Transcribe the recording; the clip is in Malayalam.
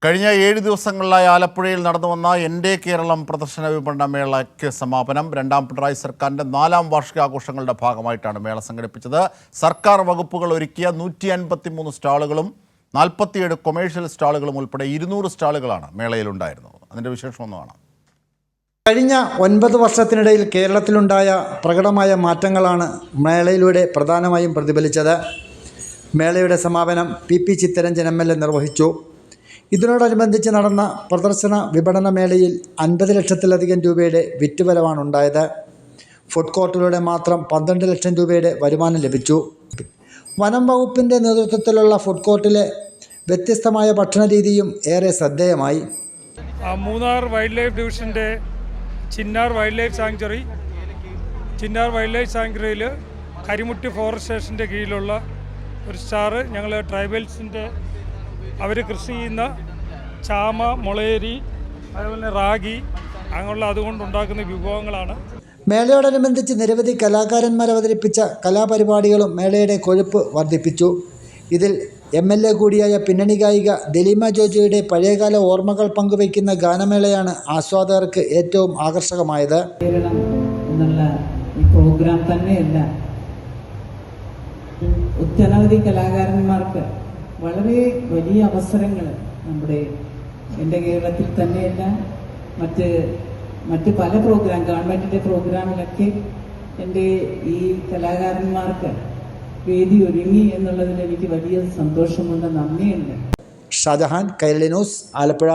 കഴിഞ്ഞ 7 ദിവസങ്ങളിലായി ആലപ്പുഴയിൽ നടന്നുവന്ന എൻ്റെ കേരളം പ്രദർശന വിപണന മേളയ്ക്ക് സമാപനം. രണ്ടാം പിണറായി സർക്കാരിൻ്റെ 4ാം വാർഷികാഘോഷങ്ങളുടെ ഭാഗമായിട്ടാണ് മേള സംഘടിപ്പിച്ചത്. സർക്കാർ വകുപ്പുകൾ ഒരുക്കിയ 153 സ്റ്റാളുകളും 47 കൊമേഴ്ഷ്യൽ സ്റ്റാളുകളും ഉൾപ്പെടെ 200 സ്റ്റാളുകളാണ് മേളയിലുണ്ടായിരുന്നത്. അതിൻ്റെ വിശേഷമൊന്നും കാണാം. കഴിഞ്ഞ 9 വർഷത്തിനിടയിൽ കേരളത്തിലുണ്ടായ പ്രകടമായ മാറ്റങ്ങളാണ് മേളയിലൂടെ പ്രധാനമായും പ്രതിഫലിച്ചത്. മേളയുടെ സമാപനം PP ചിത്തരഞ്ജൻ MLA നിർവഹിച്ചു. ഇതിനോടനുബന്ധിച്ച് നടന്ന പ്രദർശന വിപണന മേളയിൽ 50 ലക്ഷത്തിലധികം രൂപയുടെ വിറ്റുവരവാണുണ്ടായത്. ഫുഡ് കോർട്ടിലൂടെ മാത്രം 12 ലക്ഷം രൂപയുടെ വരുമാനം ലഭിച്ചു. വനം വകുപ്പിൻ്റെ നേതൃത്വത്തിലുള്ള ഫുഡ് കോർട്ടിലെ വ്യത്യസ്തമായ ഭക്ഷണ രീതിയും ഏറെ ശ്രദ്ധേയമായി. മൂന്നാർ വൈൽഡ് ലൈഫ് ഡിവിഷൻ്റെ ചിന്നാർ വൈൽഡ് ലൈഫ് സാങ്ച്വറിയിൽ കരിമുട്ടി ഫോറസ്റ്റ് സ്റ്റേഷൻ്റെ കീഴിലുള്ള ഒരു സ്റ്റാറ് ഞങ്ങൾ ട്രൈബൽസിൻ്റെ അവർ കൃഷി ചെയ്യുന്ന ചാമ, മുളയരി, അതുപോലെ റാഗി അങ്ങനെയുള്ള അതുകൊണ്ടുണ്ടാക്കുന്ന വിഭവങ്ങളാണ്. മേളയോടനുബന്ധിച്ച് നിരവധി കലാകാരന്മാർ അവതരിപ്പിച്ച കലാപരിപാടികളും മേളയുടെ കൊഴുപ്പ് വർദ്ധിപ്പിച്ചു. ഇതിൽ MLA കൂടിയായ പിന്നണി ഗായിക ദലീമ ജോജിയുടെ പഴയകാല ഓർമ്മകൾ പങ്കുവയ്ക്കുന്ന ഗാനമേളയാണ് ആസ്വാദകർക്ക് ഏറ്റവും ആകർഷകമായത്. കേരളം എന്നുള്ള ഈ പ്രോഗ്രാം തന്നെയല്ല, ഒട്ടനവധി കലാകാരന്മാർക്ക് വളരെ വലിയ അവസരങ്ങൾ നമ്മുടെ എൻ്റെ കേരളത്തിൽ തന്നെയല്ല മറ്റ് പല ഗവൺമെൻറ്റിൻ്റെ പ്രോഗ്രാമിലൊക്കെ എൻ്റെ ഈ കലാകാരന്മാർക്ക് വേദി ഒരുങ്ങി എന്നുള്ളതിൽ എനിക്ക് വലിയ സന്തോഷമുണ്ട്, നന്ദിയുണ്ട്. ഷാജഹാൻ, കൈരളി ന്യൂസ്, ആലപ്പുഴ.